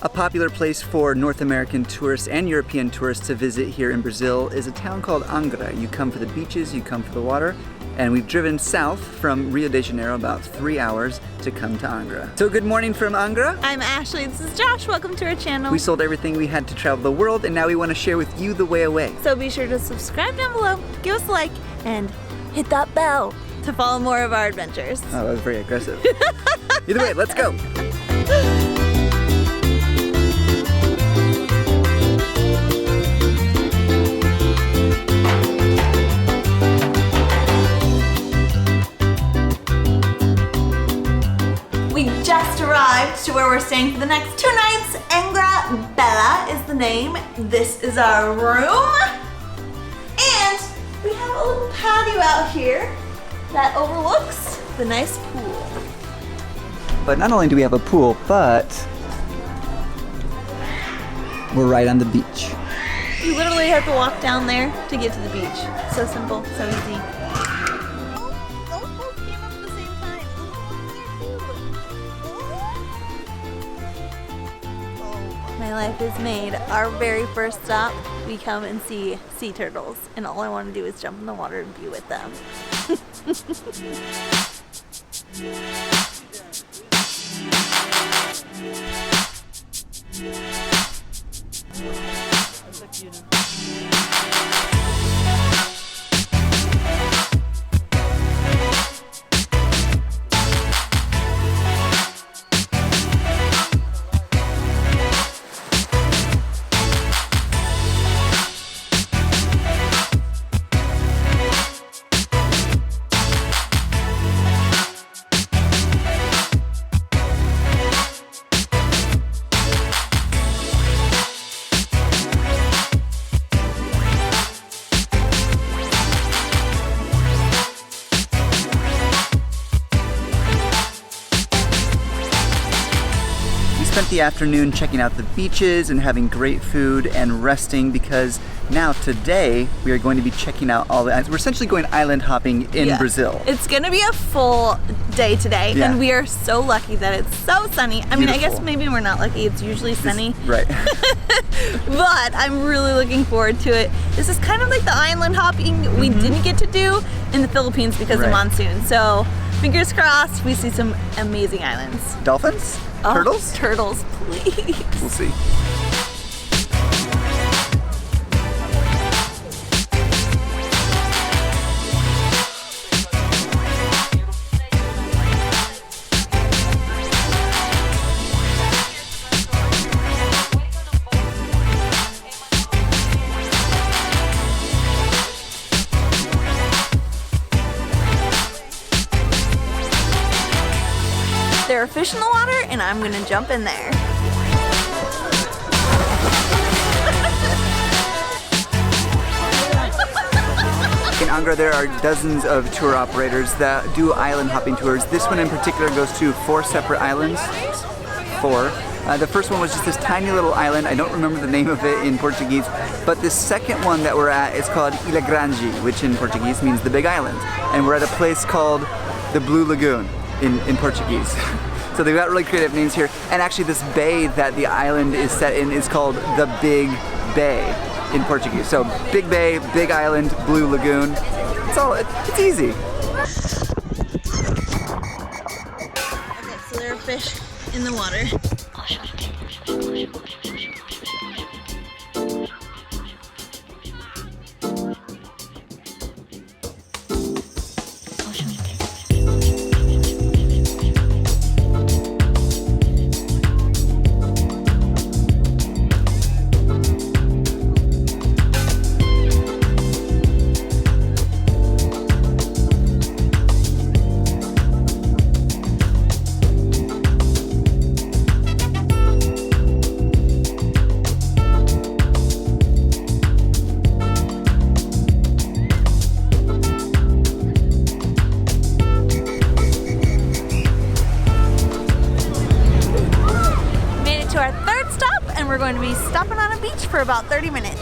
A popular place for North American tourists and European tourists to visit here in Brazil is a town called Angra. You come for the beaches, you come for the water, and we've driven south from Rio de Janeiro about 3 hours to come to Angra. So good morning from Angra. I'm Ashley, this is Josh, welcome to our channel. We sold everything we had to travel the world, and now we want to share with you the way away. So be sure to subscribe down below, give us a like, and hit that bell to follow more of our adventures. Oh, that was very aggressive. Either way, let's go. We just arrived to where we're staying for the next 2 nights. Angra Bella is the name. This is our room. And we have a little patio out here that overlooks the nice pool. But not only do we have a pool, but we're right on the beach. You literally have to walk down there to get to the beach. So simple, so easy. My life is made. Our very first stop, we come and see sea turtles, and all I want to do is jump in the water and be with them. Spent the afternoon checking out the beaches and having great food and resting, because now today we are going to be checking out all the islands. We're essentially going island hopping in Brazil. It's gonna be a full day today, and we are so lucky that it's so sunny. I mean, I guess maybe we're not lucky, it's usually sunny. Right. But I'm really looking forward to it. This is kind of like the island hopping we didn't get to do in the Philippines because of monsoon. So fingers crossed we see some amazing islands. Dolphins? Oh, Turtles? Turtles, please. We'll see. There are fish in the water, and I'm gonna jump in there. In Angra, there are dozens of tour operators that do island hopping tours. This one in particular goes to 4 separate islands. 4. The first one was just this tiny little island. I don't remember the name of it in Portuguese, but the second one that we're at is called Ilha Grande, which in Portuguese means the Big Island. And we're at a place called the Blue Lagoon in Portuguese. So they've got really creative names here. And actually this bay that the island is set in is called the Big Bay in Portuguese. So Big Bay, Big Island, Blue Lagoon. It's easy. Okay, so there are fish in the water. We're going to be stopping on a beach for about 30 minutes.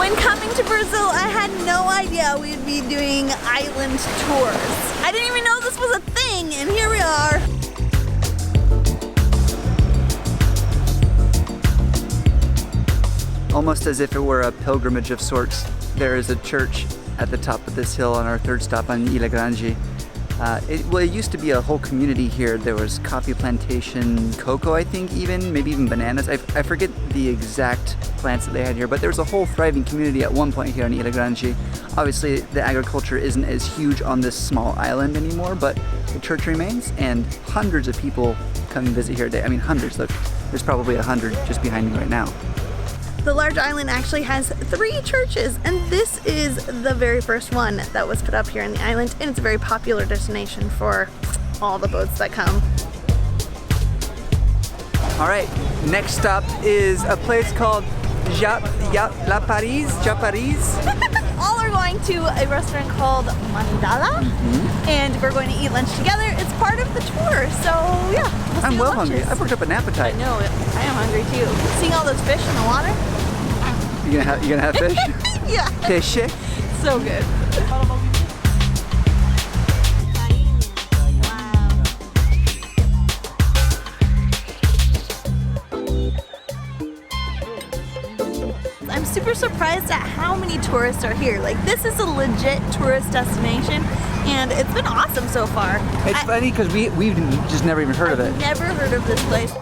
When coming to Brazil, I had no idea we'd be doing island tours. I didn't even know this was a thing, and here we are. Almost as if it were a pilgrimage of sorts. There is a church at the top of this hill on our third stop on Ilha Grande. It used to be a whole community here. There was coffee plantation, cocoa, I think maybe even bananas. I forget the exact plants that they had here, but there was a whole thriving community at one point here on Ilha Grande. Obviously, the agriculture isn't as huge on this small island anymore, but the church remains, and hundreds of people come and visit here a day. I mean, hundreds. Look, there's probably 100 just behind me right now. The large island actually has 3 churches, and this is the very first one that was put up here in the island, and it's a very popular destination for all the boats that come. All right, next stop is a place called Paris. All are going to a restaurant called Mandala, and we're going to eat lunch together. It's part of the tour, so yeah. I'm well hungry. I've worked up an appetite. I know, I am hungry too. Seeing all those fish in the water. You gonna have fish? Yeah. Fish. So good. I'm super surprised at how many tourists are here. Like, this is a legit tourist destination, and it's been awesome so far. It's funny because we've just never even heard of it. Never heard of this place.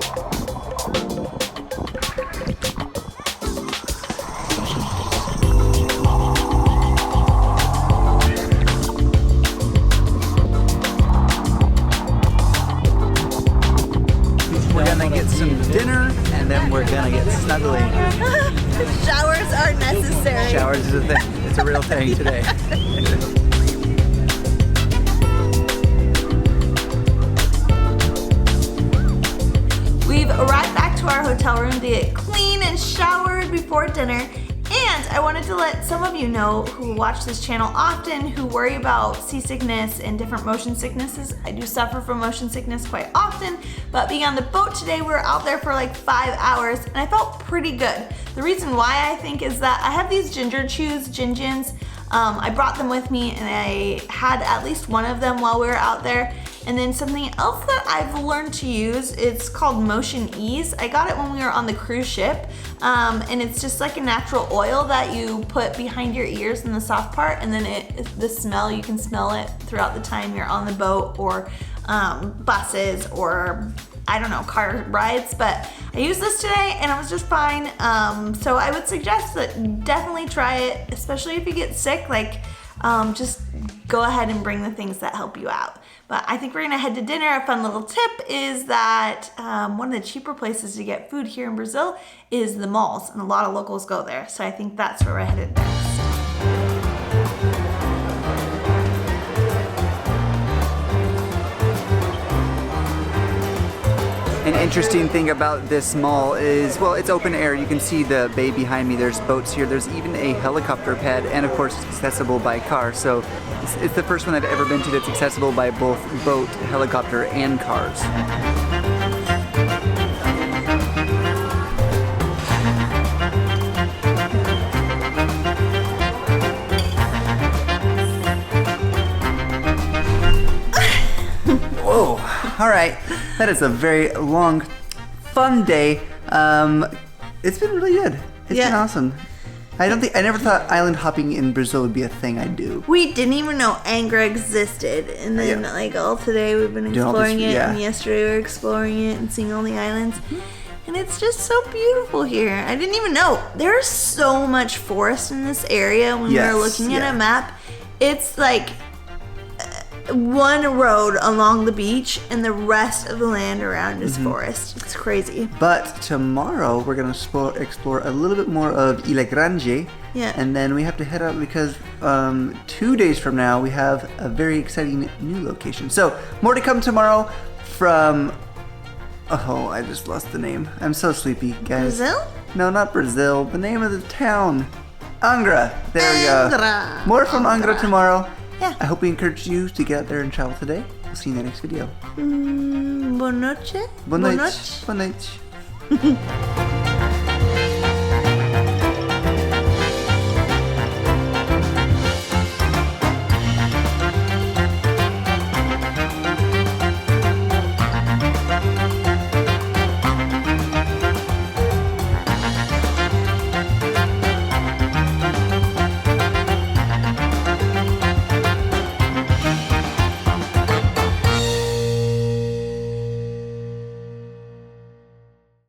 We're gonna get some dinner, and then we're gonna get snuggling. Showers are necessary. Showers is a thing. It's a real thing today. We've arrived back to our hotel room to get clean and showered before dinner. And I wanted to let some of you know who watch this channel often, who worry about seasickness and different motion sicknesses. I do suffer from motion sickness quite often, but being on the boat today, we were out there for like 5 hours, and I felt pretty good. The reason why I think is that I have these ginger chews, gingins. I brought them with me, and I had at least one of them while we were out there. And then something else that I've learned to use, it's called Motion Ease. I got it when we were on the cruise ship, and it's just like a natural oil that you put behind your ears in the soft part, and then the smell, you can smell it throughout the time you're on the boat, or buses, or I don't know, car rides. But I used this today and it was just fine. So I would suggest that definitely try it, especially if you get sick. Like, just go ahead and bring the things that help you out. But I think we're gonna head to dinner. A fun little tip is that one of the cheaper places to get food here in Brazil is the malls, and a lot of locals go there. So I think that's where we're headed next. An interesting thing about this mall is, well, it's open air. You can see the bay behind me. There's boats here. There's even a helicopter pad, and of course it's accessible by car. So it's the first one I've ever been to that's accessible by both boat, helicopter, and cars. Whoa, all right. That is a very long, fun day. It's been really good. It's been awesome. I never thought island hopping in Brazil would be a thing I'd do. We didn't even know Angra existed, and then like all today we've been exploring it, and yesterday we were exploring it and seeing all the islands. And it's just so beautiful here. I didn't even know. There's so much forest in this area when we were looking at a map. It's like one road along the beach, and the rest of the land around is forest. It's crazy. But tomorrow we're gonna explore a little bit more of Ilha Grande. Yeah. And then we have to head out because 2 days from now we have a very exciting new location. So more to come tomorrow from, oh, I just lost the name. I'm so sleepy, guys. Brazil? No, not Brazil. The name of the town. Angra. There we go. More from Angra tomorrow. Yeah. I hope we encourage you to get out there and travel today. We'll see you in the next video. Buon noche. Boa noite. Boa noite.